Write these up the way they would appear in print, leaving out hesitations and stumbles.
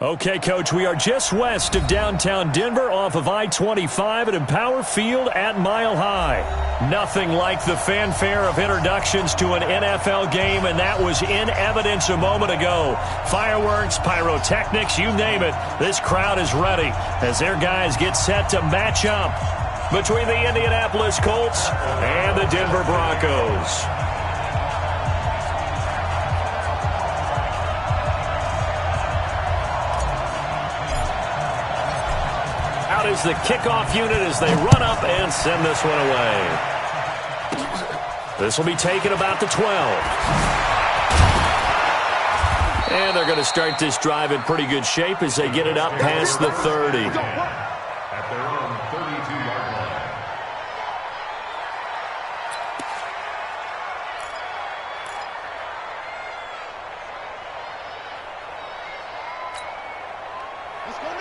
Okay, Coach, we are just west of downtown Denver off of I-25 at Empower Field at Mile High. Nothing like the fanfare of introductions to an NFL game, and that was in evidence a moment ago. Fireworks, pyrotechnics, you name it. This crowd is ready as their guys get set to match up between the Indianapolis Colts and the Denver Broncos. Out is the kickoff unit as they run up and send this one away. This will be taken about the 12. And they're going to start this drive in pretty good shape as they get it up past the 30. At their own 32-yard line.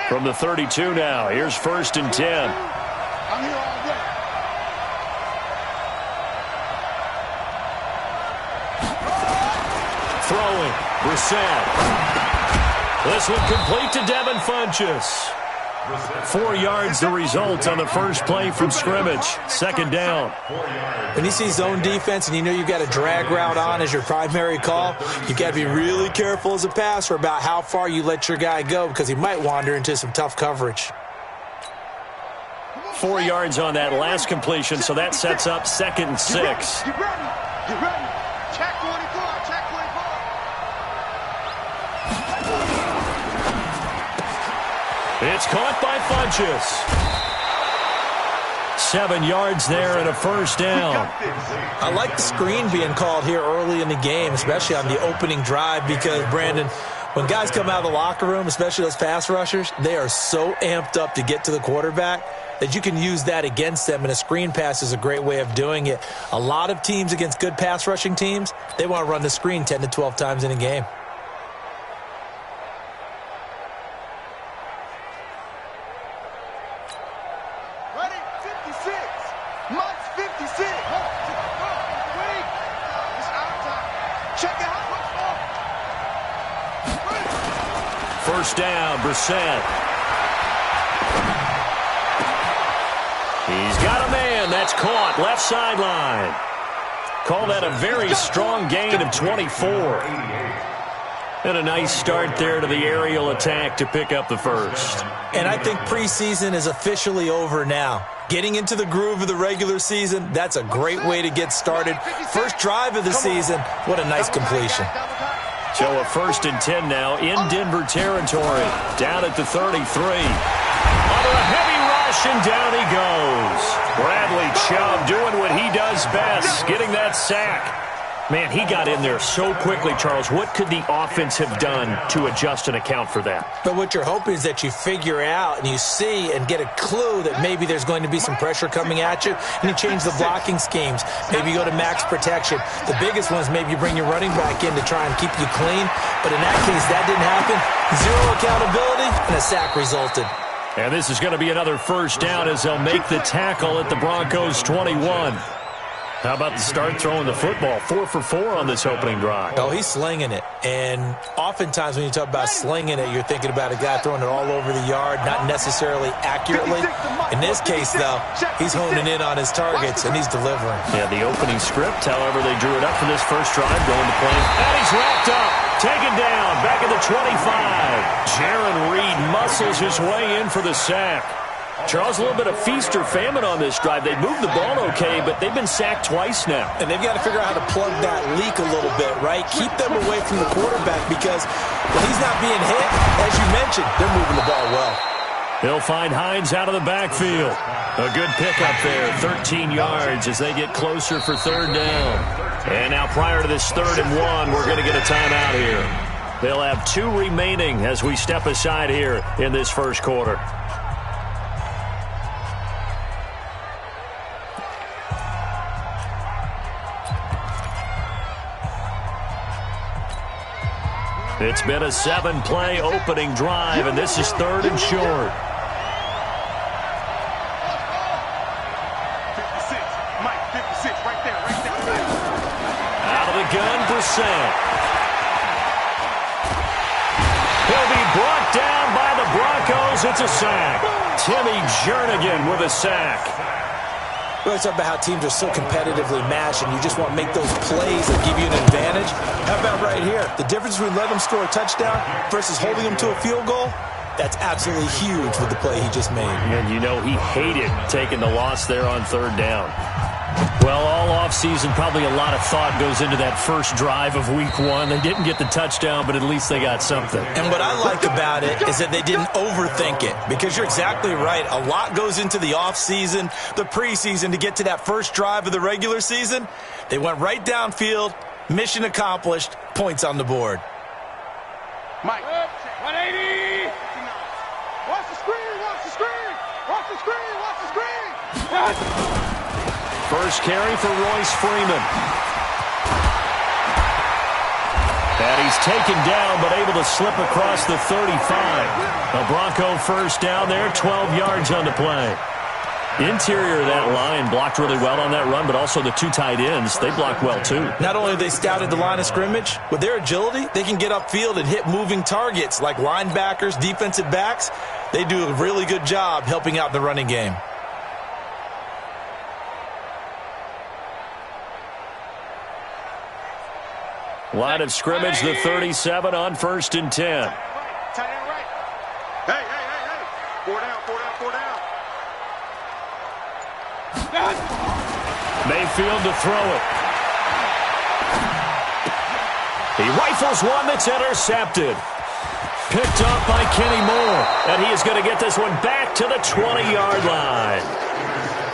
From the 32 now, here's 1st and 10. I'm here all day. Throwing, Brissett. This one complete to Devin Funchess. 4 yards the result on the first play from scrimmage. 2nd down. When you see zone defense and you know you've got a drag route on as your primary call, you've got to be really careful as a passer about how far you let your guy go because he might wander into some tough coverage. 4 yards on that last completion, so that sets up 2nd and 6. Get ready. Get ready. Check 24. Check 24. It's caught by Funchess. 7 yards there and a 1st down. I like the screen being called here early in the game, especially on the opening drive because, Brandon, when guys come out of the locker room, especially those pass rushers, they are so amped up to get to the quarterback that you can use that against them, and a screen pass is a great way of doing it. A lot of teams against good pass rushing teams, they want to run the screen 10 to 12 times in a game. Ready? 56. Months 56. Wait. It's out of time. Check it out. 1st down, Brissett. He's got a man. That's caught. Left sideline. Call that a very strong gain of 24. And a nice start there to the aerial attack to pick up the 1st. And I think preseason is officially over now. Getting into the groove of the regular season, that's a great way to get started. First drive of the season, what a nice completion. So a 1st and 10 now in Denver territory. Down at the 33. Under a heavy rush, and down he goes. Bradley Chubb doing what he does best, getting that sack. Man, he got in there so quickly, Charles. What could the offense have done to adjust and account for that? But what you're hoping is that you figure out and you see and get a clue that maybe there's going to be some pressure coming at you, and you change the blocking schemes. Maybe you go to max protection. The biggest one is maybe you bring your running back in to try and keep you clean. But in that case, that didn't happen. Zero accountability, and a sack resulted. And this is going to be another 1st down as they'll make the tackle at the Broncos 21. How about the start throwing the football? 4 for 4 on this opening drive. Oh, he's slinging it. And oftentimes when you talk about slinging it, you're thinking about a guy throwing it all over the yard, not necessarily accurately. In this case, though, he's honing in on his targets, and he's delivering. Yeah, the opening script, however, they drew it up for this first drive, going to play. And he's wrapped up, taken down, back at the 25. Jaron Reed muscles his way in for the sack. Charles, a little bit of feast or famine on this drive. They moved the ball okay, but they've been sacked twice now. And they've got to figure out how to plug that leak a little bit, right? Keep them away from the quarterback because when he's not being hit, as you mentioned, they're moving the ball well. They'll find Hines out of the backfield. A good pickup there, 13 yards as they get closer for 3rd down. And now prior to this 3rd and 1, we're going to get a timeout here. They'll have 2 remaining as we step aside here in this first quarter. It's been a 7-play opening drive, and this is 3rd and short. 56. Mike, 56. Right there. Out of the gun, Brissett. He'll be brought down falls. It's a sack. Timmy Jernigan with a sack. We always talk about how teams are so competitively matched, and you just want to make those plays that give you an advantage. How about right here? The difference between letting them score a touchdown versus holding them to a field goal, that's absolutely huge with the play he just made. And you know he hated taking the loss there on third down. Well, all offseason, probably a lot of thought goes into that first drive of week one. They didn't get the touchdown, but at least they got something. And what I like about it is that they didn't overthink it, because you're exactly right. A lot goes into the offseason, the preseason, to get to that first drive of the regular season. They went right downfield, mission accomplished, points on the board. Mike, 180. Watch the screen, watch the screen. Watch the screen, watch the screen. First carry for Royce Freeman. And he's taken down, but able to slip across the 35. A Bronco first down there, 12 yards on the play. Interior of that line blocked really well on that run, but also the two tight ends, they blocked well too. Not only have they scouted the line of scrimmage, with their agility, they can get upfield and hit moving targets like linebackers, defensive backs. They do a really good job helping out the running game. Line of scrimmage, the 37 on 1st and 10. Tight end right. Hey. 4 down. Mayfield to throw it. He rifles one that's intercepted. Picked up by Kenny Moore. And he is going to get this one back to the 20-yard line.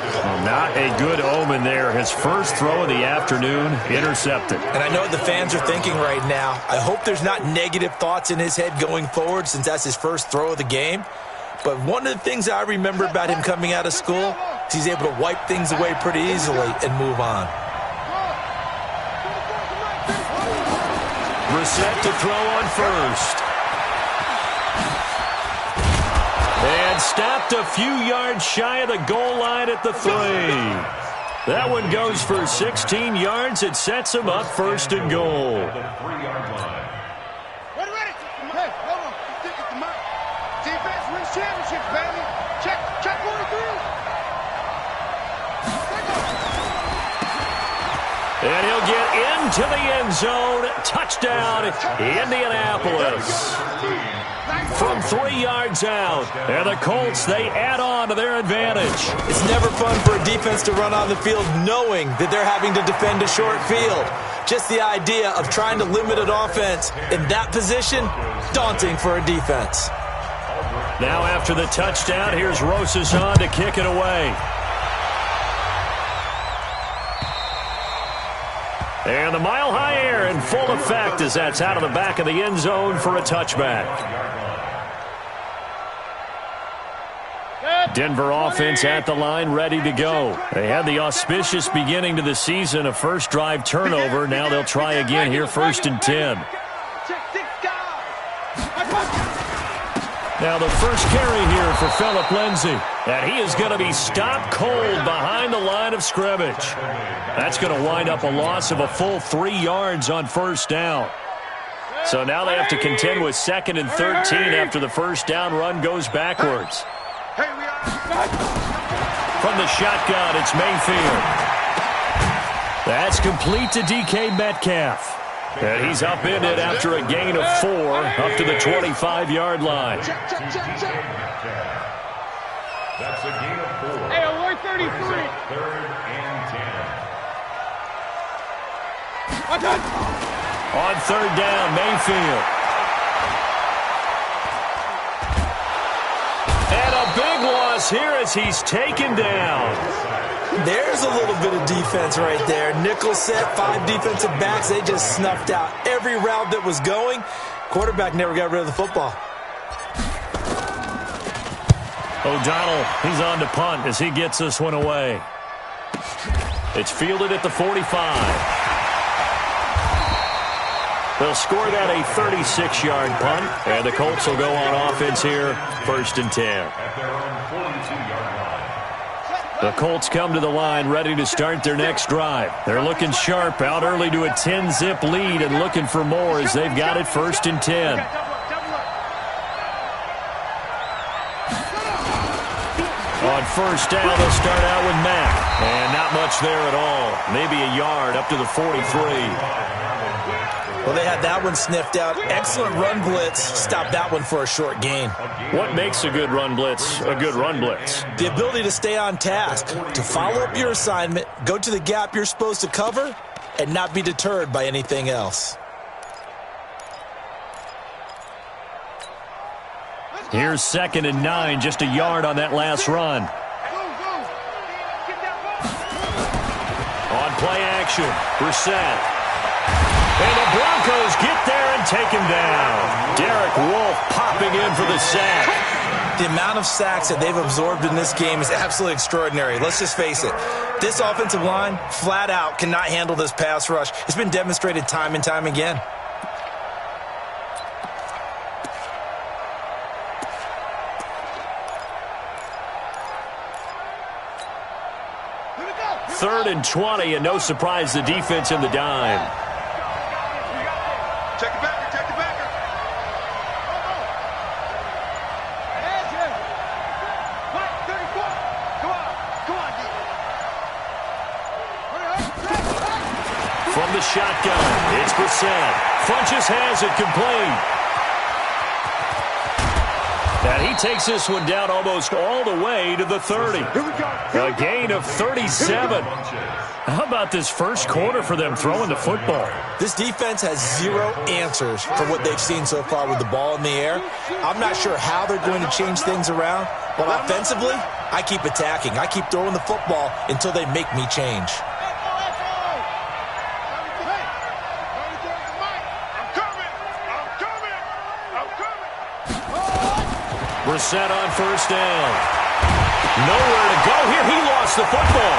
Well, not a good omen there. His first throw of the afternoon, intercepted. And I know what the fans are thinking right now. I hope there's not negative thoughts in his head going forward, since that's his first throw of the game. But one of the things I remember about him coming out of school is he's able to wipe things away pretty easily and move on. Brissett to throw on first. And stopped a few yards shy of the goal line at the 3. That one goes for 16 yards. It sets him up 1st and goal. Ready. Hey, hold on. Defense wins championships, baby. Check 43. And he'll get into the end zone. Touchdown, Indianapolis. From 3 yards out. And the Colts, they add on to their advantage. It's never fun for a defense to run on the field knowing that they're having to defend a short field. Just the idea of trying to limit an offense in that position, daunting for a defense. Now after the touchdown, here's Rosas on to kick it away. And the mile-high air in full effect as that's out of the back of the end zone for a touchback. Denver offense at the line, ready to go. They had the auspicious beginning to the season, a first drive turnover. Now they'll try again here, 1st and 10. Now the first carry here for Phillip Lindsay. And he is going to be stopped cold behind the line of scrimmage. That's going to wind up a loss of a full 3 yards on 1st down. So now they have to contend with 2nd and 13 after the first down run goes backwards. From the shotgun, it's Mayfield. That's complete to DK Metcalf. And he's upended after a gain of 4 up to the 25-yard line. That's a gain of 4. Hey, alert 33. 3rd and 10. On 3rd down, Mayfield. And a big loss here as he's taken down. There's a little bit of defense right there. Nickel set, 5 defensive backs. They just snuffed out every route that was going. Quarterback never got rid of the football. O'Donnell, he's on to punt as he gets this one away. It's fielded at the 45. They'll score that a 36-yard punt, and the Colts will go on offense here, 1st and 10. At their own 42-yard line. The Colts come to the line ready to start their next drive. They're looking sharp, out early to a 10-zip lead and looking for more as they've got it 1st and 10. first down. They'll start out with Mack. And not much there at all. Maybe a yard up to the 43. Well, they had that one sniffed out. Excellent run blitz. Stopped that one for a short gain. What makes a good run blitz a good run blitz? The ability to stay on task, to follow up your assignment, go to the gap you're supposed to cover, and not be deterred by anything else. Here's 2nd and 9, just a yard on that last run. On play action, Brissett. And the Broncos get there and take him down. Derek Wolfe popping in for the sack. The amount of sacks that they've absorbed in this game is absolutely extraordinary. Let's just face it. This offensive line, flat out, cannot handle this pass rush. It's been demonstrated time and time again. Third and 20, and no surprise, the defense in the dime. Check the backer, check the backer. Mike, 34. Come on, D. From the shotgun, it's Brissett. Funches has it complete. And he takes this one down almost all the way to the 30. A gain of 37. How about this first quarter for them throwing the football? This defense has zero answers for what they've seen so far with the ball in the air. I'm not sure how they're going to change things around, but offensively, I keep attacking. I keep throwing the football until they make me change. Brissett on first down. Nowhere to go here. He lost the football.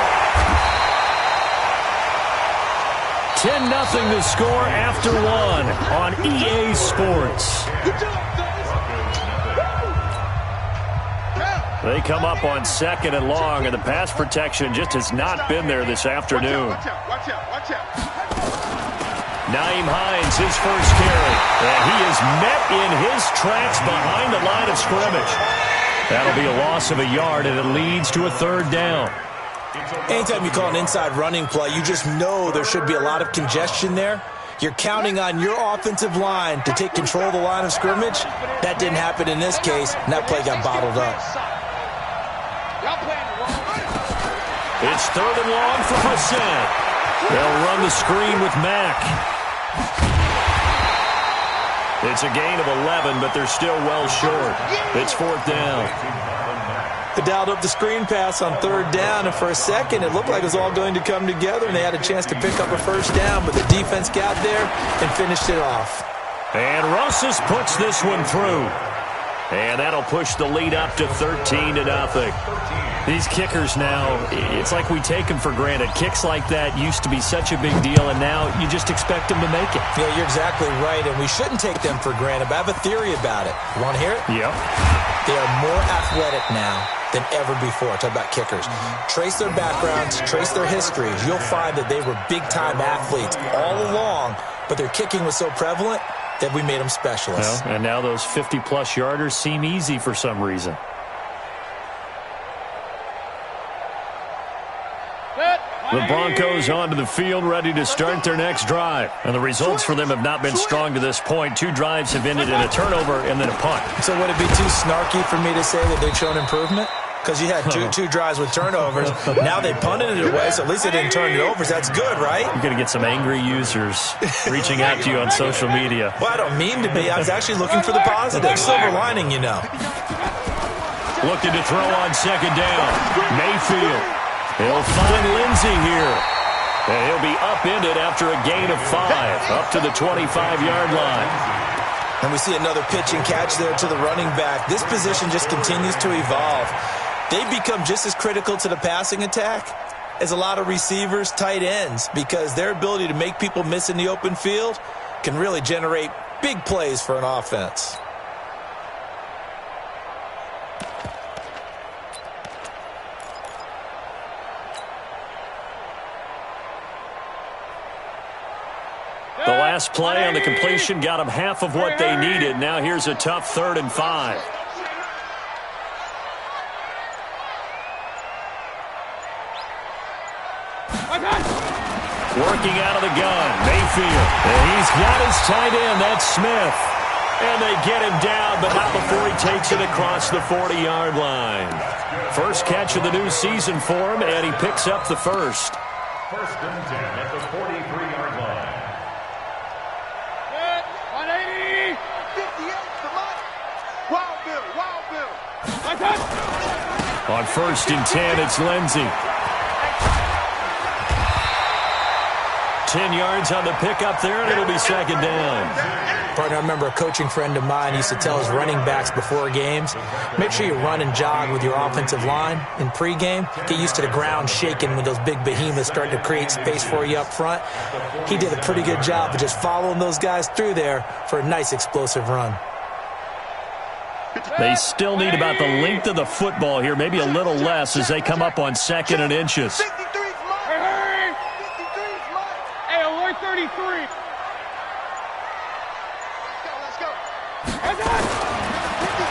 10-0 the score after one on EA Sports. They come up on 2nd and long, and the pass protection just has not been there this afternoon. Watch out. Nyheim Hines, his first carry. And he is met in his tracks behind the line of scrimmage. That'll be a loss of a yard, and it leads to a 3rd down. Anytime you call an inside running play, you just know there should be a lot of congestion there. You're counting on your offensive line to take control of the line of scrimmage. That didn't happen in this case, and that play got bottled up. It's 3rd and long for Brissett. They'll run the screen with Mack. It's a gain of 11, but they're still well short. It's 4th down. They dialed up the screen pass on 3rd down, and for a second it looked like it was all going to come together, and they had a chance to pick up a first down, but the defense got there and finished it off. And Rosas puts this one through. And that'll push the lead up to 13-0. These kickers now, it's like we take them for granted. Kicks like that used to be such a big deal, and now you just expect them to make it. Yeah, you're exactly right, and we shouldn't take them for granted, but I have a theory about it. You want to hear it? Yep. They are more athletic now than ever before. Talk about kickers. Trace their backgrounds, trace their histories. You'll find that they were big-time athletes all along, but their kicking was so prevalent that we made them specialists. Well, and now those 50-plus yarders seem easy for some reason. The Broncos onto the field, ready to start their next drive. And the results for them have not been strong to this point. 2 drives have ended in a turnover and then a punt. So would it be too snarky for me to say that they've shown improvement? Because you had two drives with turnovers. Now they punted it away, so at least they didn't turn it over. That's good, right? You're going to get some angry users reaching out to you on social media. Well, I don't mean to be. I was actually looking for the positive. Silver lining, you know. Looking to throw on 2nd down. Mayfield. He'll find Lindsey here. And he'll be upended after a gain of 5, up to the 25-yard line. And we see another pitch and catch there to the running back. This position just continues to evolve. They've become just as critical to the passing attack as a lot of receivers, tight ends, because their ability to make people miss in the open field can really generate big plays for an offense. The last play on the completion got them half of what they needed. Now here's a tough 3rd and 5. Working out of the gun, Mayfield. And he's got his tight end, that's Smith. And they get him down, but not before he takes it across the 40-yard line. First catch of the new season for him, and he picks up the first. First and 10 at the 43-yard line. 180. 58 for Mike. Wild Bill, Wild Bill. On first and 10, it's Lindsey. 10 yards on the pickup there, and it'll be second down. Partner, I remember a coaching friend of mine used to tell his running backs before games, make sure you run and jog with your offensive line in pregame. Get used to the ground shaking when those big behemoths start to create space for you up front. He did a pretty good job of just following those guys through there for a nice explosive run. They still need about the length of the football here, maybe a little less as they come up on second and inches. 33. Let's go.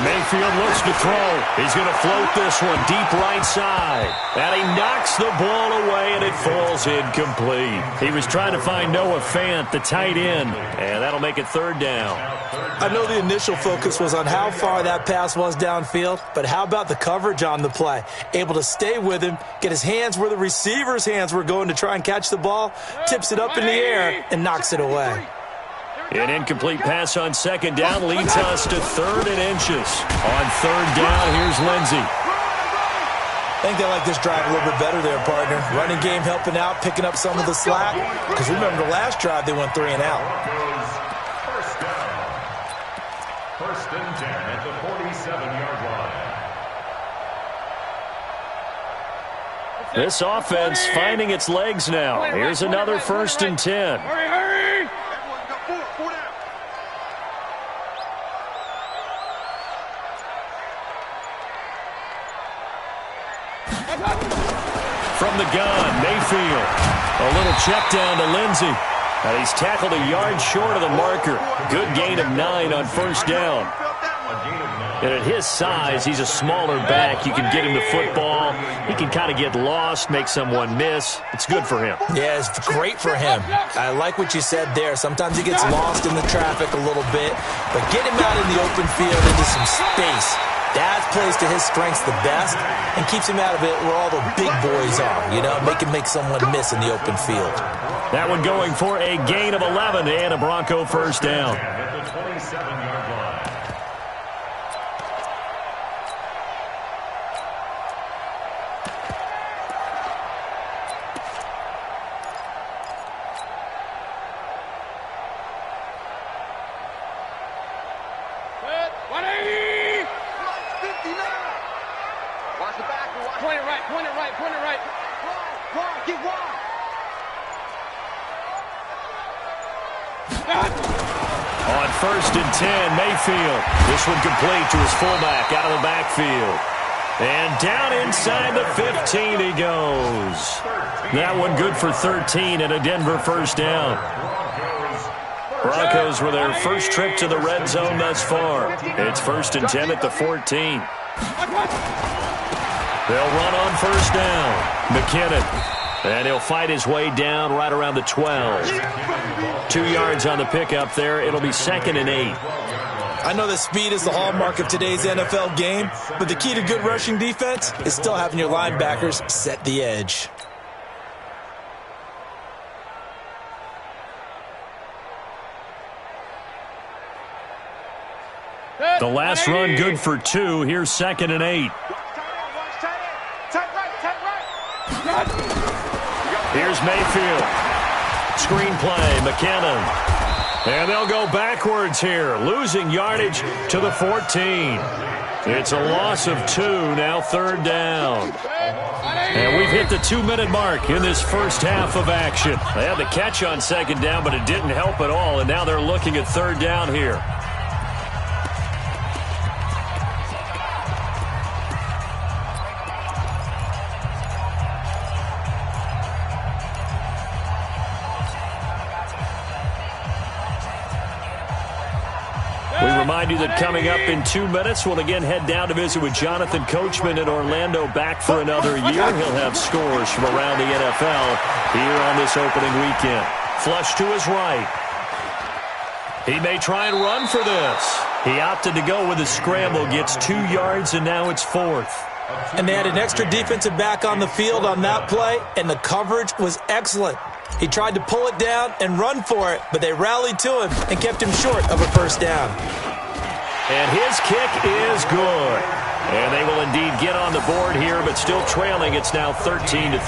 Mayfield looks to throw. He's going to float this one deep right side. And he knocks the ball away, and it falls incomplete. He was trying to find Noah Fant, the tight end, and that'll make it third down. I know the initial focus was on how far that pass was downfield, but how about the coverage on the play? Able to stay with him, get his hands where the receiver's hands were going to try and catch the ball, tips it up in the air, and knocks it away. An incomplete pass on second down leads us to third and inches. On third down, here's Lindsey. I think they like this drive a little bit better there, partner. Running game helping out, picking up some of the slack. Because remember the last drive, they went 3 and out. First down. First and 10 at the 47-yard line. This offense finding its legs now. Here's another first and 10. Hurry. Four down. From the gun, Mayfield. A little check down to Lindsey. And he's tackled a yard short of the marker. Good gain of 9 on first down. And at his size, he's a smaller back. You can get him the football. He can kind of get lost, make someone miss. It's good for him. Yeah, it's great for him. I like what you said there. Sometimes he gets lost in the traffic a little bit, but get him out in the open field into some space. That plays to his strengths the best and keeps him out of it where all the big boys are, you know, make someone miss in the open field. That one going for a gain of 11 and a Bronco first down. At the 27-yard line. On first and 10, Mayfield. This one complete to his fullback out of the backfield. And down inside the 15 he goes. That one good for 13 and a Denver first down. Broncos with their first trip to the red zone thus far. It's first and 10 at the 14. They'll run on first down. McKinnon. And he'll fight his way down right around the 12. 2 yards on the pickup there. It'll be second and 8. I know that speed is the hallmark of today's NFL game, but the key to good rushing defense is still having your linebackers set the edge. The last run good for 2. Here's second and 8. Here's Mayfield. Screen play, McKinnon. And they'll go backwards here, losing yardage to the 14. It's a loss of 2, now third down. And we've hit the 2-minute mark in this first half of action. They had the catch on second down, but it didn't help at all, and now they're looking at third down here. We Remind you that coming up in 2 minutes, we'll again head down to visit with Jonathan Coachman in Orlando, back for another year. He'll have scores from around the NFL here on this opening weekend. Flush to his right. He may try and run for this. He opted to go with a scramble, gets 2 yards, and now it's 4th. And they had an extra defensive back on the field on that play, and the coverage was excellent. He tried to pull it down and run for it, but they rallied to him and kept him short of a first down. And his kick is good. And they will indeed get on the board here, but still trailing. It's now 13-3.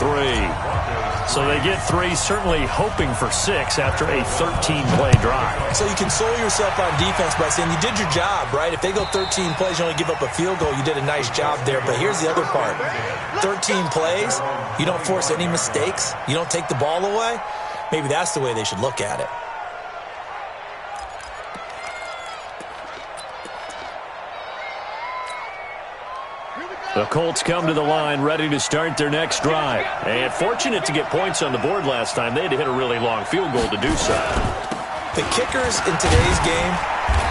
So they get 3, certainly hoping for 6 after a 13-play drive. So you console yourself on defense by saying you did your job, right? If they go 13 plays, you only give up a field goal, you did a nice job there. But here's the other part. 13 plays, you don't force any mistakes, you don't take the ball away. Maybe that's the way they should look at it. The Colts come to the line ready to start their next drive. And fortunate to get points on the board last time. They had to hit a really long field goal to do so. The kickers in today's game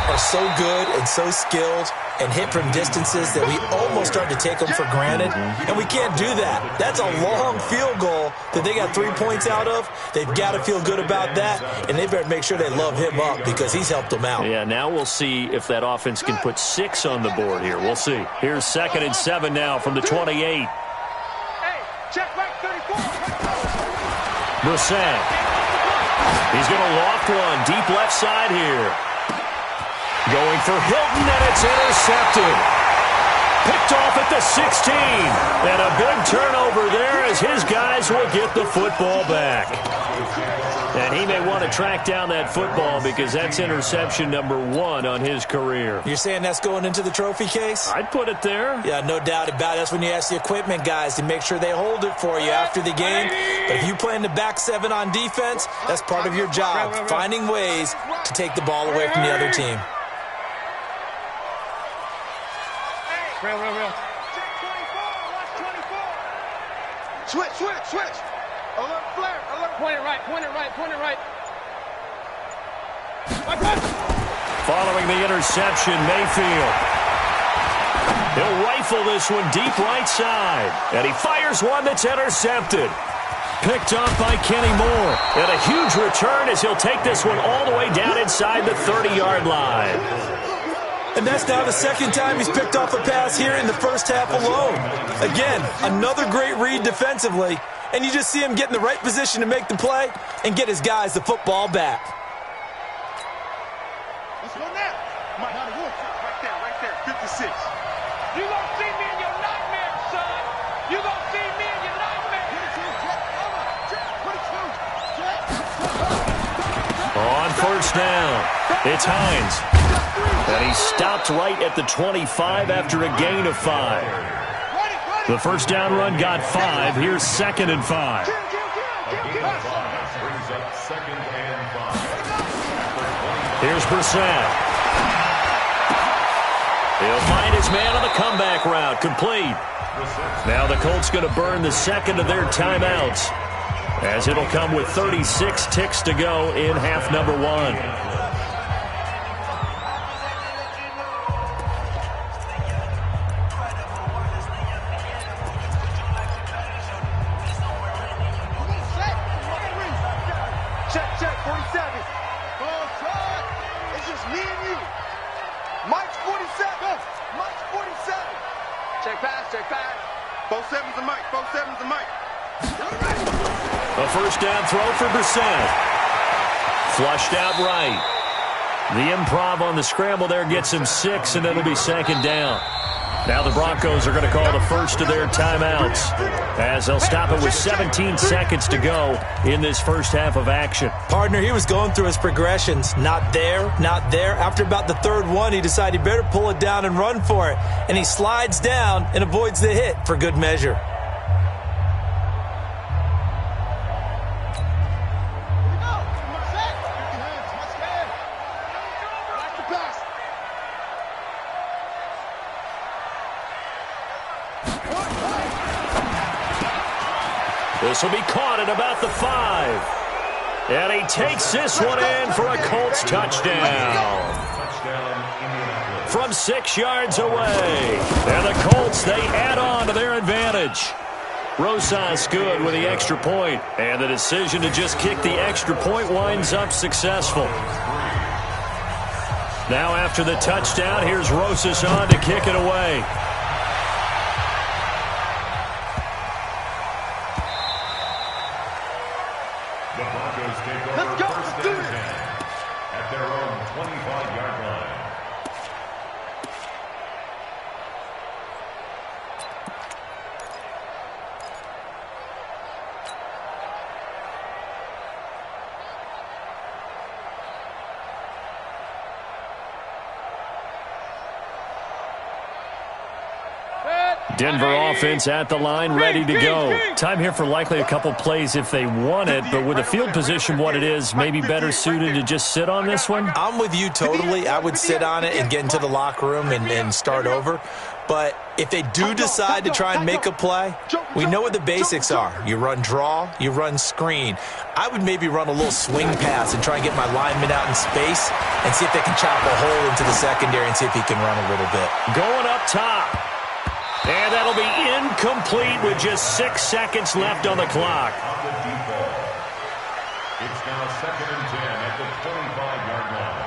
are so good and so skilled and hit from distances that we almost start to take them for granted. And we can't do that. That's a long field goal that they got 3 points out of. They've got to feel good about that, and they better make sure they love him up because he's helped them out. Yeah, now we'll see if that offense can put 6 on the board here. We'll see. Here's 2nd and 7 now from the 28. Hey, check right 34. Brissett. He's going to loft one deep left side here. Going for Hilton, and it's intercepted. Picked off at the 16. And a big turnover there as his guys will get the football back. And he may want to track down that football because that's interception number 1 on his career. You're saying that's going into the trophy case? I'd put it there. Yeah, no doubt about it. That's when you ask the equipment guys to make sure they hold it for you after the game. But if you play in the back 7 on defense, that's part of your job, finding ways to take the ball away from the other team. Real. Check 24. Watch 24. Switch. Alert flare. Alert. Point it right. Following the interception, Mayfield. He'll rifle this one deep right side. And he fires one that's intercepted. Picked off by Kenny Moore. And a huge return as he'll take this one all the way down inside the 30-yard line. And that's now the 2nd time he's picked off a pass here in the first half alone. Again, another great read defensively. And you just see him get in the right position to make the play and get his guys the football back. Let's go now. Mike, right there. 56. You gonna see me in your nightmares, son. You gonna see me in your nightmares. On first down, it's Hines. And he stopped right at the 25 after a gain of 5. The first down run got 5. Here's 2nd and 5. Brings up 2nd and 5. Here's Brissett. He'll find his man on the comeback route. Complete. Now the Colts going to burn the 2nd of their timeouts, as it'll come with 36 ticks to go in half number 1. Check 47. It's just me and you. Mike's 47. Mike's 47. Check pass. 47's a Mike. A first down throw for Brissett. Flushed out right. The improv on the scramble there gets him 6, and it'll be 2nd down. Now the Broncos are going to call the first of their timeouts, as they'll stop it with 17 seconds to go in this first half of action. Partner, he was going through his progressions. Not there. After about the 3rd one, he decided he better pull it down and run for it. And he slides down and avoids the hit for good measure. This will be caught at about the 5. And he takes this one in for a Colts touchdown. Touchdown, Indianapolis. From 6 yards away. And the Colts, they add on to their advantage. Rosas good with the extra point. And the decision to just kick the extra point winds up successful. Now after the touchdown, here's Rosas on to kick it away. The Broncos take over first and 10 at their own 25-yard line. Denver offense at the line, ready to go. Time here for likely a couple plays if they want it, but with the field position what it is, maybe better suited to just sit on this one? I'm with you totally. I would sit on it and get into the locker room and start over. But if they do decide to try and make a play, we know what the basics are. You run draw, you run screen. I would maybe run a little swing pass and try and get my lineman out in space and see if they can chop a hole into the secondary and see if he can run a little bit. Going up top. And that'll be incomplete with just 6 seconds left on the clock. On the deep ball. It's now 2nd and 10 at the 25-yard line.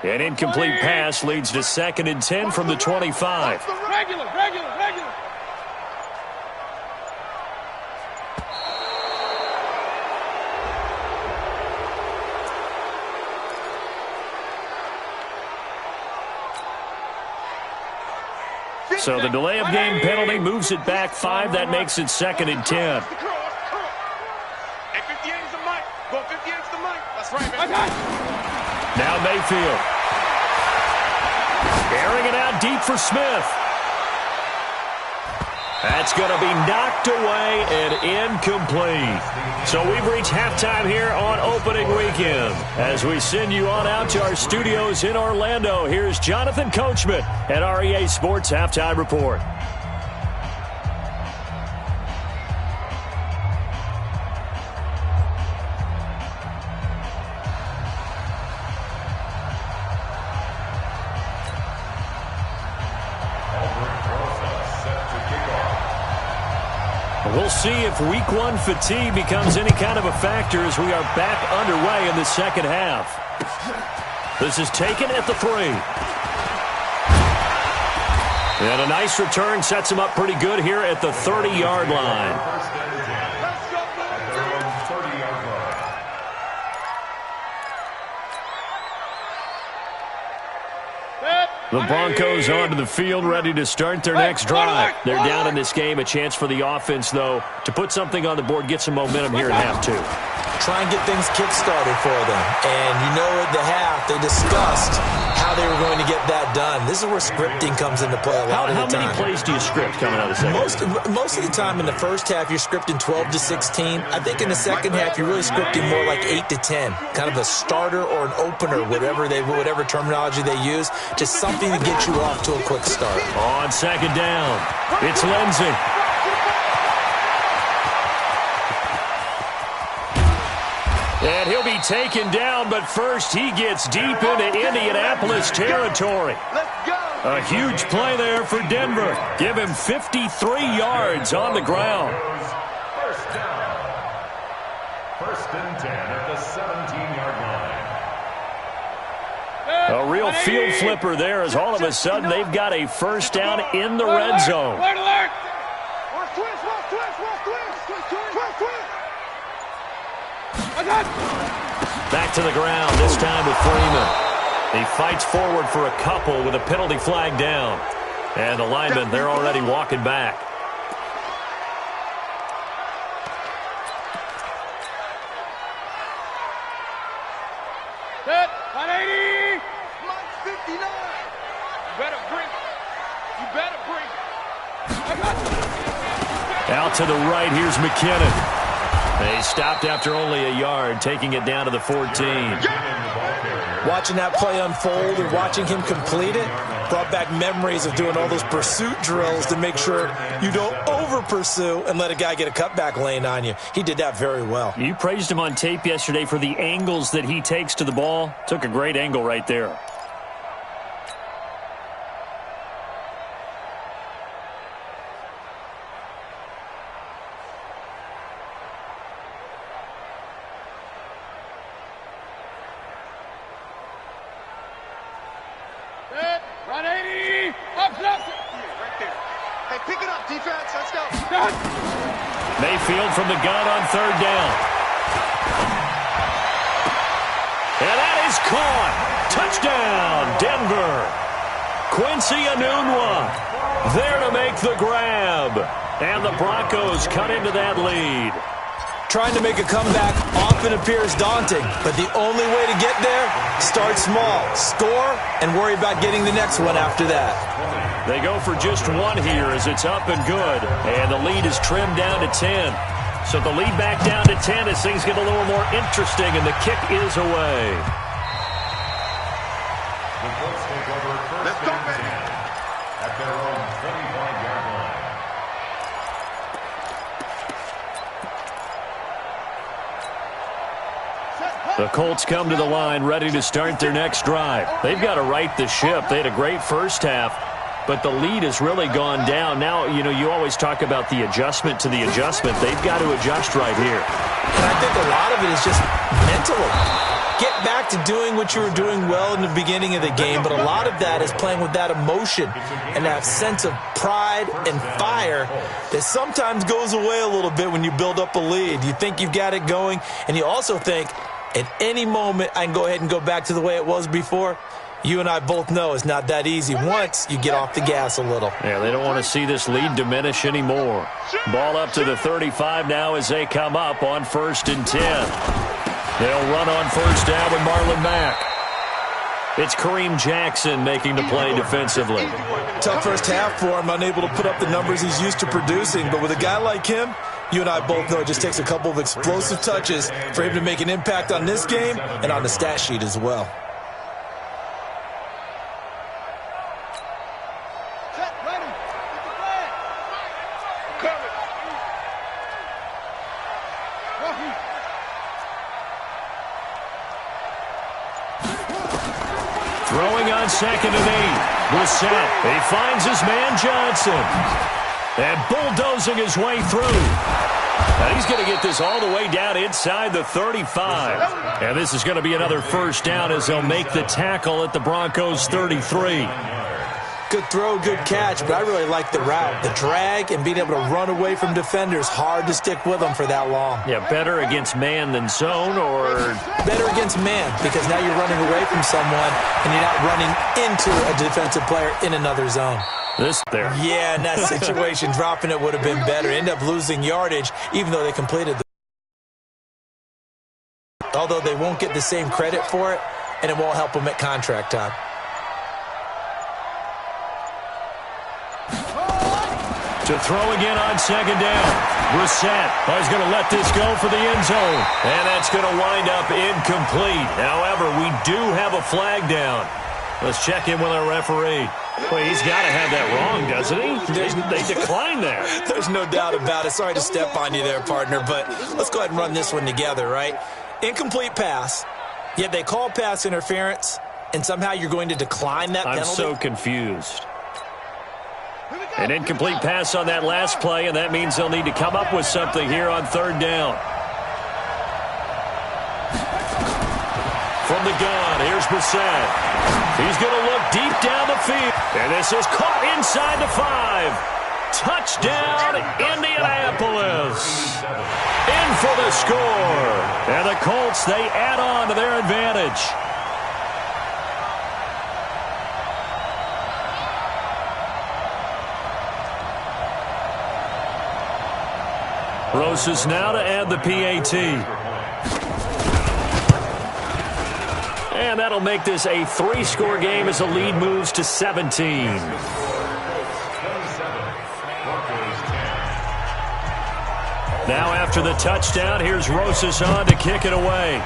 An incomplete pass leads to 2nd and 10 from the 25. Regular. So the delay of game penalty moves it back 5. That makes it 2nd and 10. Hey, 58's the mic. Go 58's the mic. That's right, man. Now Mayfield. Airing it out deep for Smith. That's going to be knocked away and incomplete. So we've reached halftime here on opening weekend. As we send you on out to our studios in Orlando, here's Jonathan Coachman at REA Sports Halftime Report. We'll see if Week 1 fatigue becomes any kind of a factor as we are back underway in the second half. This is taken at the 3. And a nice return sets him up pretty good here at the 30-yard line. First and 10 at their own 30-yard line. The Broncos onto the field, ready to start their next drive. They're down in this game. A chance for the offense, though, to put something on the board, get some momentum here in half 2. Try and get things kick-started for them. And you know at the half, they discussed how they were going to get that done. This is where scripting comes into play a lot of the time. How many plays do you script coming out of the second? Most of the time in the first half, you're scripting 12 to 16. I think in the second half, you're really scripting more like 8 to 10. Kind of a starter or an opener, whatever terminology they use. Just something to get you off to a quick start. On second down, it's Lindsey. And he'll be taken down, but first he gets deep into Indianapolis territory. A huge play there for Denver. Give him 53 yards on the ground. First down. First and 10 at the 17-yard line. A real field flipper there as all of a sudden they've got a first down in the red zone. Back to the ground, this time with Freeman. He fights forward for a couple with a penalty flag down. And the linemen, they're already walking back. Set, 180. Mike 59. Better bring it. better bring it. Out to the right, here's McKinnon. They stopped after only a yard, taking it down to the 14. Watching that play unfold and watching him complete it brought back memories of doing all those pursuit drills to make sure you don't over-pursue and let a guy get a cutback lane on you. He did that very well. You praised him on tape yesterday for the angles that he takes to the ball. Took a great angle right there. Run 80. Up, left. Right there. Hey, pick it up, defense. Let's go. Mayfield from the gun on third down. And that is caught. Touchdown, Denver. Quincy Enunwa there to make the grab. And the Broncos cut into that lead. Trying to make a comeback often appears daunting, but the only way to get there, start small, score, and worry about getting the next one after that. They go for just one here as it's up and good, and the lead is trimmed down to 10. So the lead back down to 10 as things get a little more interesting, and the kick is away. The Colts take over first and 10 at their own 25-yard line. The Colts come to the line ready to start their next drive. They've got to right the ship. They had a great first half, but the lead has really gone down. Now, you always talk about the adjustment to the adjustment. They've got to adjust right here. And I think a lot of it is just mentally. Get back to doing what you were doing well in the beginning of the game, but a lot of that is playing with that emotion and that sense of pride and fire that sometimes goes away a little bit when you build up a lead. You think you've got it going, and you also think, at any moment, I can go ahead and go back to the way it was before. You and I both know it's not that easy once you get off the gas a little. Yeah, they don't want to see this lead diminish anymore. Ball up to the 35 now as they come up on 1st and 10. They'll run on first down with Marlon Mack. It's Kareem Jackson making the play defensively. Tough first half for him, unable to put up the numbers he's used to producing. But with a guy like him, you and I both know it just takes a couple of explosive touches for him to make an impact on this game and on the stat sheet as well. Throwing on 2nd and 8. Brissett. He finds his man Johnson. And bulldozing his way through. Now he's going to get this all the way down inside the 35. And this is going to be another first down as they'll make the tackle at the Broncos 33. Good throw, good catch, but I really like the route. The drag and being able to run away from defenders, hard to stick with them for that long. Yeah, better against man than zone, or better against man, because now you're running away from someone and you're not running into a defensive player in another zone. This there. Yeah, in that situation, dropping it would have been better. End up losing yardage, even though they completed the... Although they won't get the same credit for it, and it won't help them at contract time. To throw again on 2nd down. Brissett is going to let this go for the end zone. And that's going to wind up incomplete. However, we do have a flag down. Let's check in with our referee. Well, he's got to have that wrong, doesn't he? They declined that. There's no doubt about it. Sorry to step on you there, partner, but let's go ahead and run this one together, right? Incomplete pass, yet they call pass interference, and somehow you're going to decline that penalty? I'm so confused. An incomplete pass on that last play, and that means they'll need to come up with something here on 3rd down. From the gun, here's Brissett. He's going to look deep down the field. And this is caught inside the 5. Touchdown, Indianapolis. In for the score. And the Colts, they add on to their advantage. Rosas now to add the PAT. And that'll make this a 3-score game as the lead moves to 17. Now after the touchdown, here's Rosas on to kick it away.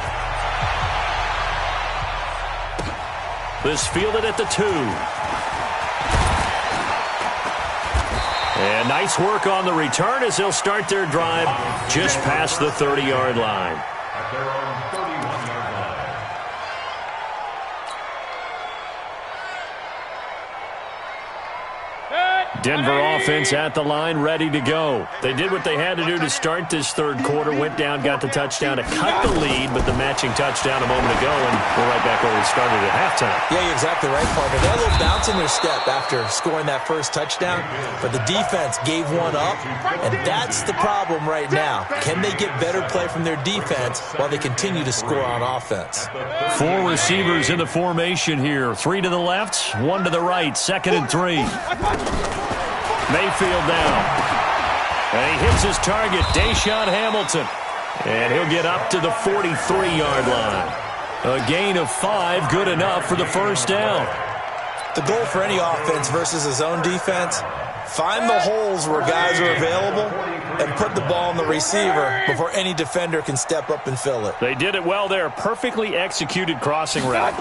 This fielded at the 2. And nice work on the return as they'll start their drive just past the 30-yard line. At their own 31-yard line. Denver offense at the line, ready to go. They did what they had to do to start this third quarter, went down, got the touchdown to cut the lead, but the matching touchdown a moment ago, and we're right back where we started at halftime. Yeah, you're exactly right, partner. They had a little bounce in their step after scoring that first touchdown, but the defense gave one up, and that's the problem right now. Can they get better play from their defense while they continue to score on offense? 4 receivers in the formation here. 3 to the left, 1 to the right, 2nd and 3. Mayfield down. And he hits his target, Deshaun Hamilton. And he'll get up to the 43-yard line. A gain of 5, good enough for the first down. The goal for any offense versus his own defense, find the holes where guys are available and put the ball on the receiver before any defender can step up and fill it. They did it well there. Perfectly executed crossing route.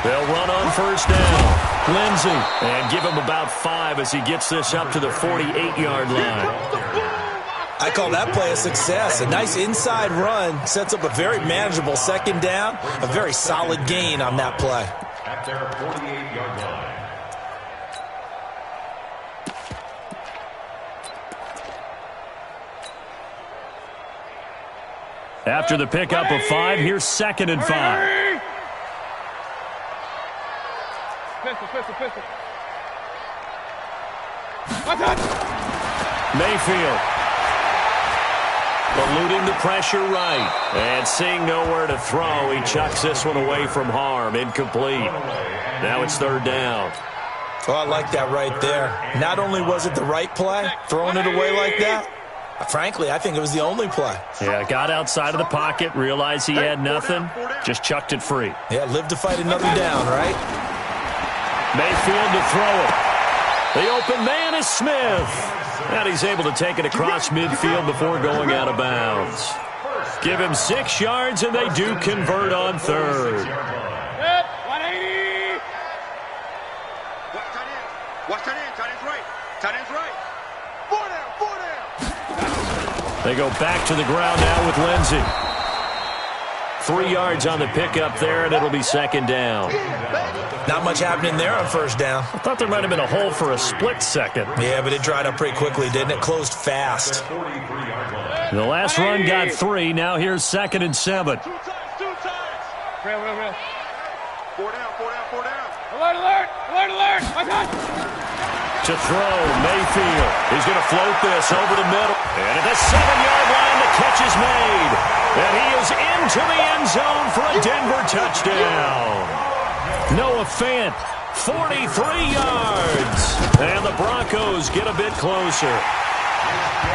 They'll run on first down. Lindsey, and give him about 5 as he gets this up to the 48-yard line. I call that play a success. A nice inside run sets up a very manageable second down. A very solid gain on that play. At their 48-yard line. After the pickup of 5, here's 2nd and 5. Mayfield. Eluding the pressure right. And seeing nowhere to throw, he chucks this one away from harm. Incomplete. Now it's 3rd down. Oh, I like that right there. Not only was it the right play, throwing it away like that, frankly, I think it was the only play. Yeah, got outside of the pocket, realized he had nothing, just chucked it free. Yeah, live to fight another down, right? Mayfield to throw it. The open man is Smith. And he's able to take it across midfield before going out of bounds. Give him 6 yards, and they do convert on 3rd. 180. Watch tight end. Tight end's right. Tight end's right. 4 down. They go back to the ground now with Lindsey. 3 yards on the pickup there, and it'll be 2nd down. Not much happening there on first down. I thought there might have been a hole for a split second. Yeah, but it dried up pretty quickly, didn't it? Closed fast. The last run got 3. Now here's 2nd and 7. 2 times. Real. 4 down. Alert. To throw, Mayfield. He's going to float this over the middle. And at the 7-yard line, the catch is made. And he is into the end zone for a Denver touchdown. Noah Fant, 43 yards. And the Broncos get a bit closer.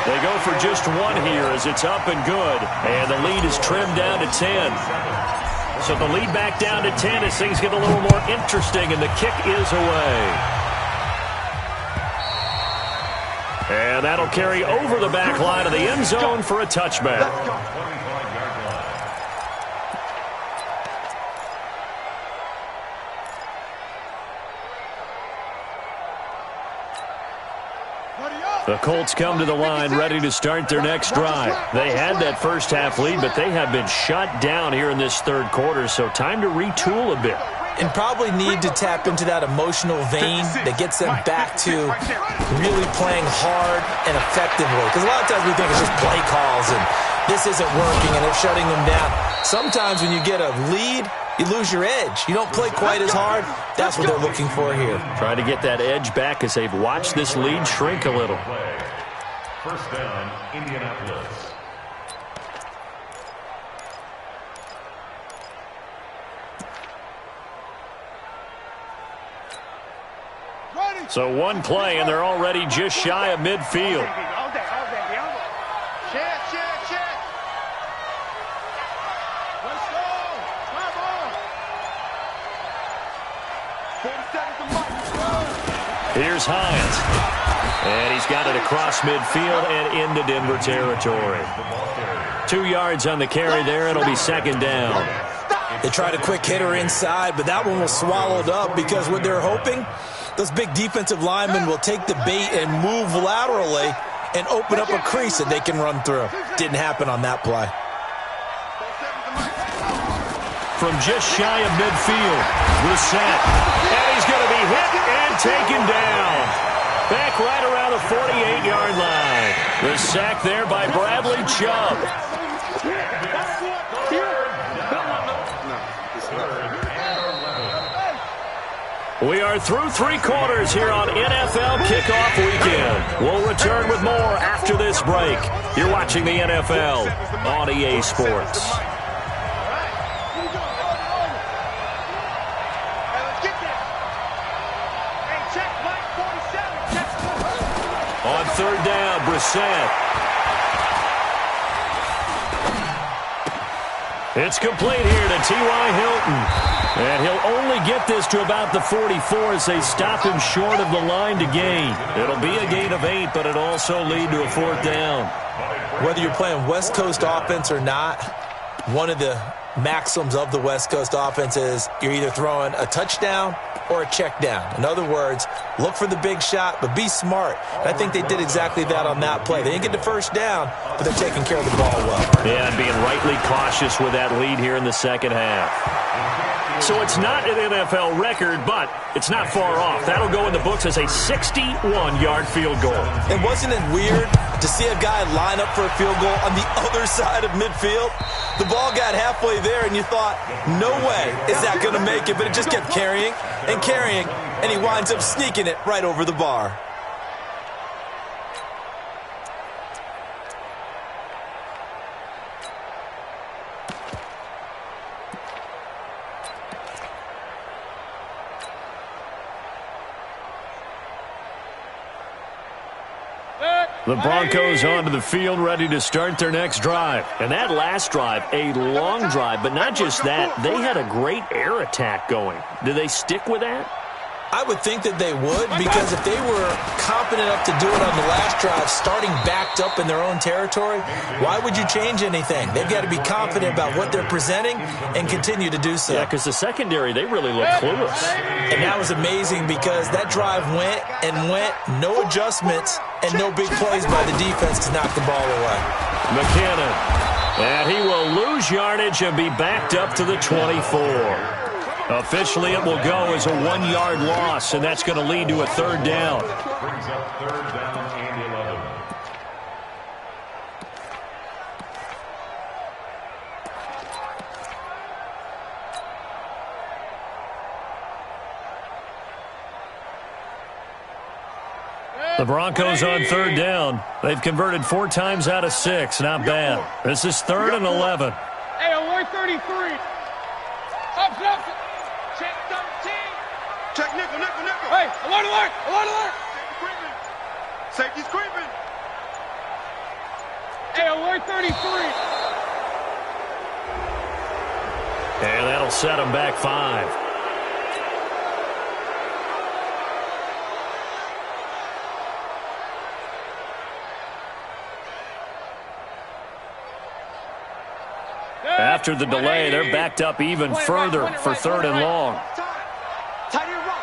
They go for just 1 here as it's up and good. And the lead is trimmed down to 10. So the lead back down to 10 as things get a little more interesting, and the kick is away. And that'll carry over the back line of the end zone for a touchback. The Colts come to the line ready to start their next drive. They had that first half lead, but they have been shut down here in this third quarter, so time to retool a bit. And probably need to tap into that emotional vein that gets them back to really playing hard and effectively. Because a lot of times we think it's just play calls and this isn't working and they're shutting them down. Sometimes when you get a lead, you lose your edge. You don't play quite as hard. That's what they're looking for here. Trying to get that edge back as they've watched this lead shrink a little. First down, Indianapolis. So one play, and they're already just shy of midfield. Here's Hines. And he's got it across midfield and into Denver territory. 2 yards on the carry there. It'll be second down. They tried a quick hitter inside, but that one was swallowed up because what they're hoping, those big defensive linemen will take the bait and move laterally and open up a crease that they can run through. Didn't happen on that play. From just shy of midfield, Brissett. And he's going to be hit and taken down. Back right around the 48-yard line. The sack there by Bradley Chubb. We are through 3 quarters here on NFL Kickoff Weekend. We'll return with more after this break. You're watching the NFL on EA Sports. On third down, Brissett. It's complete here to T.Y. Hilton. And he'll only get this to about the 44 as they stop him short of the line to gain. It'll be a gain of 8, but it'll also lead to a 4th down. Whether you're playing West Coast offense or not, one of the maxims of the West Coast offense is you're either throwing a touchdown or a check down. In other words, look for the big shot, but be smart. And I think they did exactly that on that play. They didn't get the first down, but they're taking care of the ball well. Yeah, and being rightly cautious with that lead here in the second half. So it's not an NFL record, but it's not far off. That'll go in the books as a 61-yard field goal. And wasn't it weird to see a guy line up for a field goal on the other side of midfield? The ball got halfway there, and you thought, no way is that going to make it, but it just kept carrying and carrying, and he winds up sneaking it right over the bar. The Broncos onto the field, ready to start their next drive. And that last drive, a long drive, but not just that. They had a great air attack going. Do they stick with that? I would think that they would, because if they were competent enough to do it on the last drive, starting backed up in their own territory, why would you change anything? They've got to be confident about what they're presenting and continue to do so. Yeah, because the secondary, they really look clueless. And that was amazing because that drive went and went, no adjustments and no big plays by the defense to knock the ball away. McKinnon, and he will lose yardage and be backed up to the 24. Officially, it will go as a 1-yard loss, and that's going to lead to a 3rd down. Brings up 3rd down and 11. The Broncos on 3rd down. They've converted 4 times out of 6. Not bad. This is 3rd and 11. Hey, alert 33. Up. Check 13. Check nickel. Hey, alert. Safety's creeping. Hey, alert 33. And that'll set him back 5. After the delay, they're backed up even further for 3rd and long. Tight end right.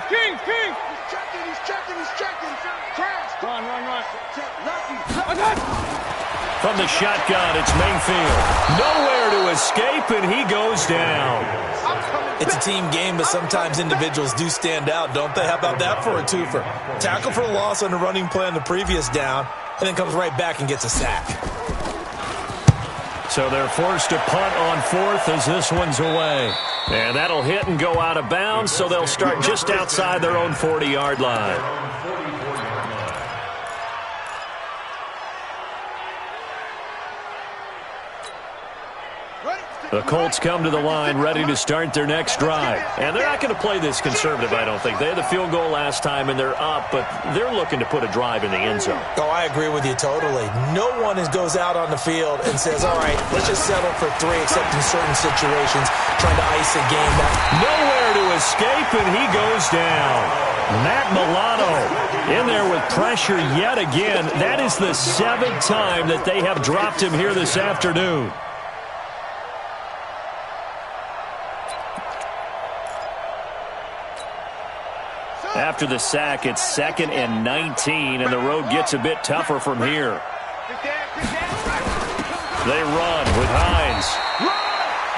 King. He's checking. Crash. Run. From the shotgun, it's Mayfield. Nowhere to escape, and he goes down. It's a team game, but sometimes individuals do stand out, don't they? How about that for a twofer? Tackle for a loss on the running play on the previous down, and then comes right back and gets a sack. So they're forced to punt on 4th as this one's away. And that'll hit and go out of bounds, so they'll start just outside their own 40-yard line. The Colts come to the line ready to start their next drive. And they're not going to play this conservative, I don't think. They had the field goal last time, and they're up, but they're looking to put a drive in the end zone. Oh, I agree with you totally. No one goes out on the field and says, all right, let's just settle for 3, except in certain situations, trying to ice a game back. Nowhere to escape, and he goes down. Matt Milano in there with pressure yet again. That is the 7th time that they have dropped him here this afternoon. After the sack, it's 2nd and 19, and the road gets a bit tougher from here. They run with Hines.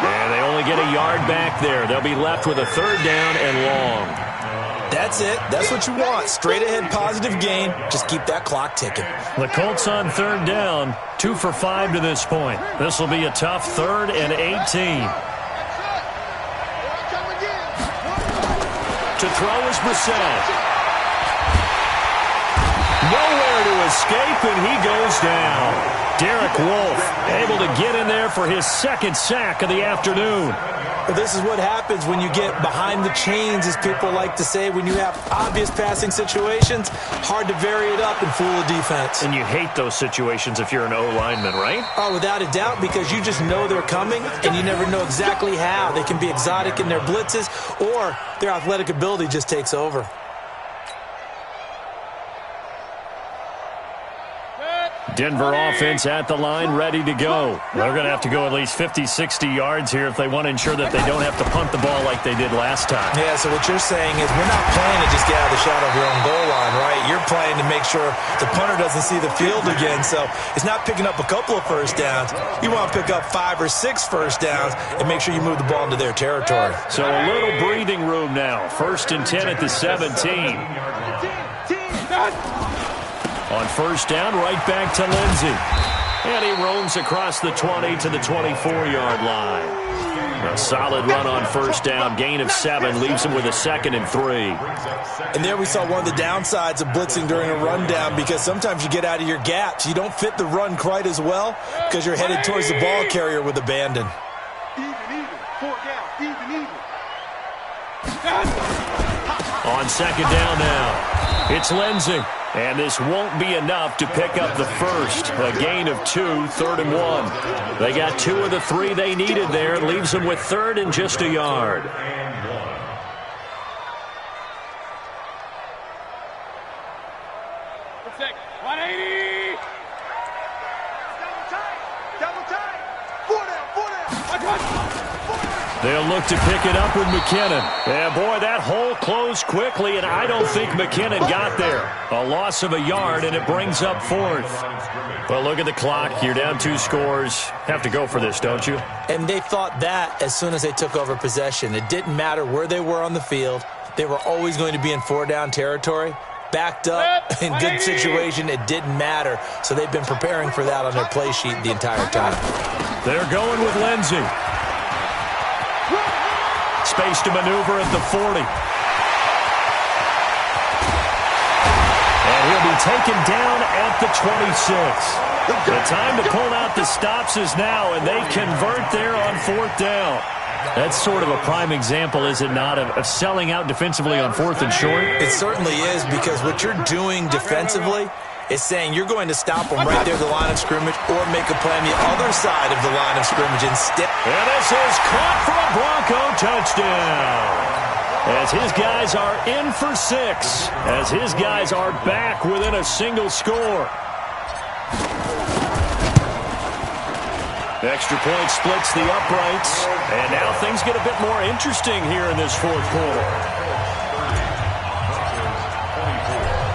And they only get a yard back there. They'll be left with a 3rd down and long. That's it. That's what you want. Straight ahead positive gain. Just keep that clock ticking. The Colts on 3rd down, 2 for 5 to this point. This will be a tough 3rd and 18. To throw is Brissett. Nowhere to escape, and he goes down. Derek Wolfe able to get in there for his 2nd sack of the afternoon. Well, this is what happens when you get behind the chains, as people like to say. When you have obvious passing situations, hard to vary it up and fool a defense. And you hate those situations if you're an O-lineman, right? Oh, without a doubt, because you just know they're coming, and you never know exactly how. They can be exotic in their blitzes, or their athletic ability just takes over. Denver offense at the line, ready to go. They're going to have to go at least 50, 60 yards here if they want to ensure that they don't have to punt the ball like they did last time. Yeah, so what you're saying is we're not playing to just get out of the shadow of your own goal line, right? You're playing to make sure the punter doesn't see the field again. So it's not picking up a couple of first downs. You want to pick up 5 or 6 first downs and make sure you move the ball into their territory. So a little breathing room now. 1st and 10 at the 17. On 1st down, right back to Lindsey. And he roams across the 20 to the 24-yard line. A solid run on 1st down. Gain of 7 leaves him with a 2nd and 3. And there we saw one of the downsides of blitzing during a rundown, because sometimes you get out of your gaps. You don't fit the run quite as well because you're headed towards the ball carrier with abandon. Even. 4 down. Even. On 2nd down now, it's Lindsey. And this won't be enough to pick up the first. A gain of 2, 3rd and 1. They got 2 of the 3 they needed there. Leaves them with 3rd and just a yard. Protect. 180. Double tight. 4 down. They'll look to pick it up with McKinnon. Yeah, boy, that hole closed quickly, and I don't think McKinnon got there. A loss of a yard, and it brings up 4th. Well, look at the clock. You're down 2 scores. Have to go for this, don't you? And they thought that as soon as they took over possession. It didn't matter where they were on the field. They were always going to be in 4-down territory. Backed up, in good situation, it didn't matter. So they've been preparing for that on their play sheet the entire time. They're going with Lindsey. Space to maneuver at the 40. And he'll be taken down at the 26. The time to pull out the stops is now, and they convert there on 4th down. That's sort of a prime example, is it not, of selling out defensively on 4th and short? It certainly is, because what you're doing defensively is saying you're going to stop them right there at the line of scrimmage or make a play on the other side of the line of scrimmage instead. And this is caught for a Bronco touchdown. As his guys are in for 6. As his guys are back within a single score. Extra point splits the uprights. And now things get a bit more interesting here in this 4th quarter.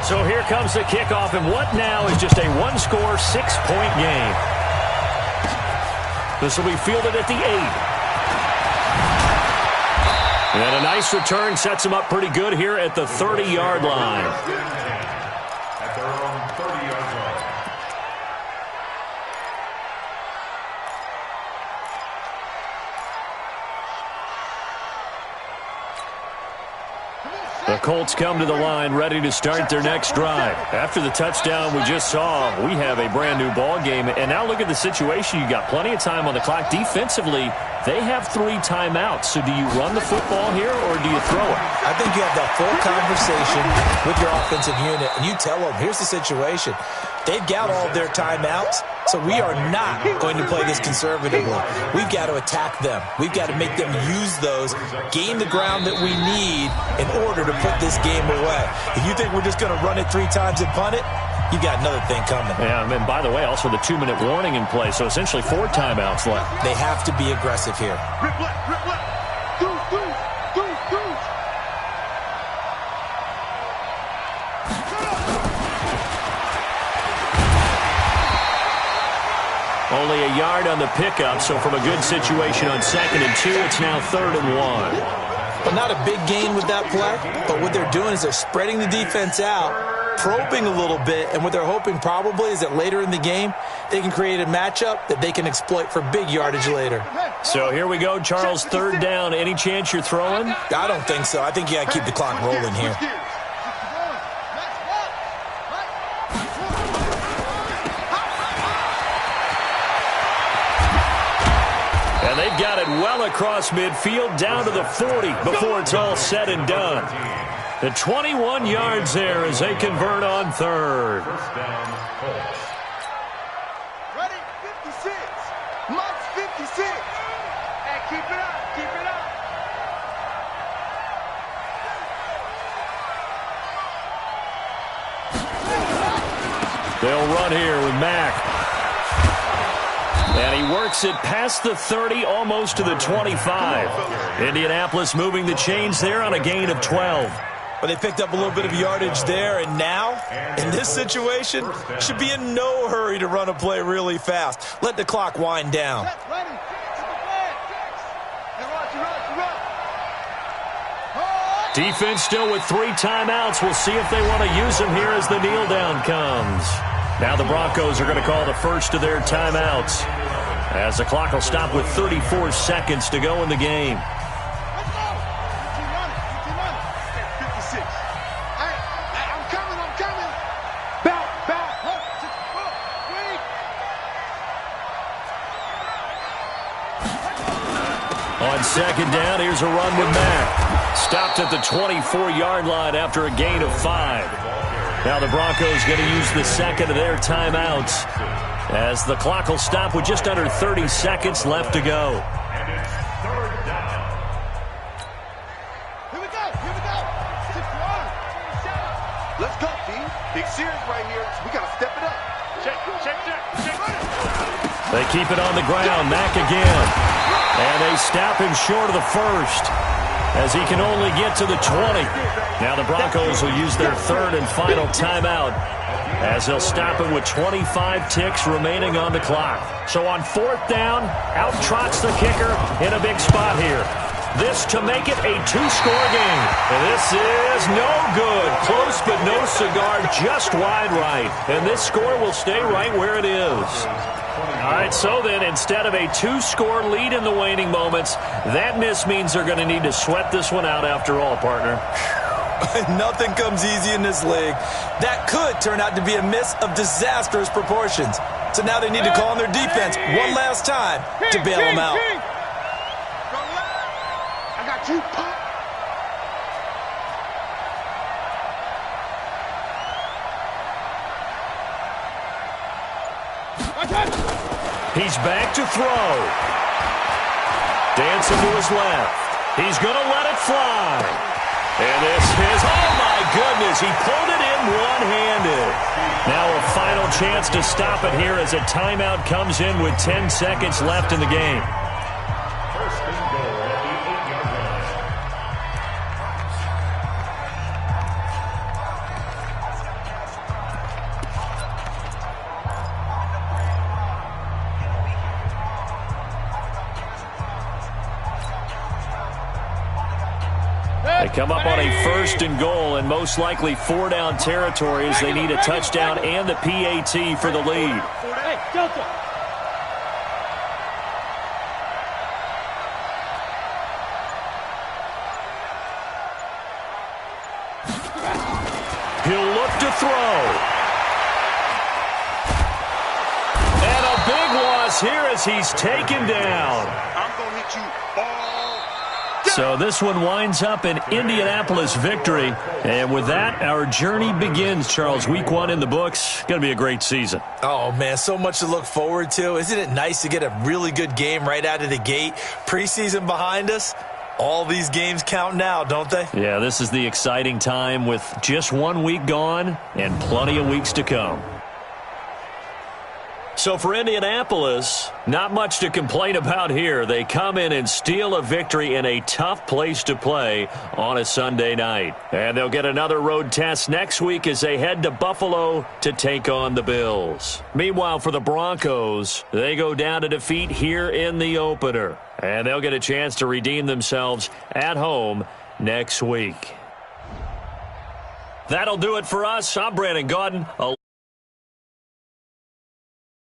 So here comes the kickoff, and what now is just a 1-score, 6-point game. This will be fielded at the 8. And a nice return sets him up pretty good here at the 30-yard line. At their own 30-yard line. The Colts come to the line ready to start their next drive. After the touchdown we just saw, we have a brand new ball game. And now look at the situation. You got plenty of time on the clock. Defensively, they have 3 timeouts. So do you run the football here or do you throw it? I think you have that full conversation with your offensive unit, and you tell them, here's the situation. They've got all of their timeouts, so we are not going to play this conservatively. We've got to attack them. We've got to make them use those, gain the ground that we need in order to put this game away. If you think we're just going to run it 3 times and punt it, you got another thing coming. Yeah, and by the way, also the 2-minute warning in play, so essentially 4 timeouts left. They have to be aggressive here. Rip left, rip left. Deuce. Only a yard on the pickup, so from a good situation on 2nd and 2, it's now 3rd and 1. But not a big gain with that play, but what they're doing is they're spreading the defense out, probing a little bit, and what they're hoping probably is that later in the game, they can create a matchup that they can exploit for big yardage later. So here we go, Charles, 3rd down. Any chance you're throwing? I don't think so. I think you got to keep the clock rolling here. And they've got it well across midfield, down to the 40 before it's all said and done. The 21 yards there as they convert on 3rd. First down, Colts. Ready? 56. Mike's 56. Hey, keep it up. They'll run here with Mack. And he works it past the 30, almost to the 25. Indianapolis moving the chains there on a gain of 12. But they picked up a little bit of yardage there, and now, in this situation, should be in no hurry to run a play really fast. Let the clock wind down. Defense still with 3 timeouts. We'll see if they want to use them here as the kneel down comes. Now the Broncos are going to call the first of their timeouts, as the clock will stop with 34 seconds to go in the game. On 2nd down, here's a run with Mack. Stopped at the 24-yard line after a gain of 5. Now the Broncos going to use the 2nd of their timeouts, as the clock will stop with just under 30 seconds left to go. And it's 3rd down. Here we go. 6-1. Let's go, D. Big series right here. We got to step it up. Check. They keep it on the ground. Mack again. And they stop him short of the 1st, as he can only get to the 20. Now the Broncos will use their 3rd and final timeout, as they'll stop him with 25 ticks remaining on the clock. So on 4th down, out trots the kicker in a big spot here. This to make it a 2-score game. And this is no good. Close but no cigar, just wide right. And this score will stay right where it is. All right, so then instead of a 2-score lead in the waning moments, that miss means they're going to need to sweat this one out after all, partner. Nothing comes easy in this league. That could turn out to be a miss of disastrous proportions. So now they need to call on their defense one last time to bail them out. I got you, Pop. He's back to throw. Dancing to his left. He's going to let it fly. And this is, oh my goodness, he pulled it in one-handed. Now a final chance to stop it here as a timeout comes in with 10 seconds left in the game. First and goal at the 8-yard line. They come up on a 1st and goal, and most likely 4-down territory as they need a touchdown and the PAT for the lead. Hey, Delta. left to throw. And a big loss here as he's taken down. I'm going to hit you all. So this one winds up an Indianapolis victory. And with that, our journey begins, Charles. Week 1 in the books. Going to be a great season. Oh, man, so much to look forward to. Isn't it nice to get a really good game right out of the gate? Preseason behind us. All these games count now, don't they? Yeah, this is the exciting time with just 1 week gone and plenty of weeks to come. So for Indianapolis, not much to complain about here. They come in and steal a victory in a tough place to play on a Sunday night. And they'll get another road test next week as they head to Buffalo to take on the Bills. Meanwhile, for the Broncos, they go down to defeat here in the opener. And they'll get a chance to redeem themselves at home next week. That'll do it for us. I'm Brandon Gaudin.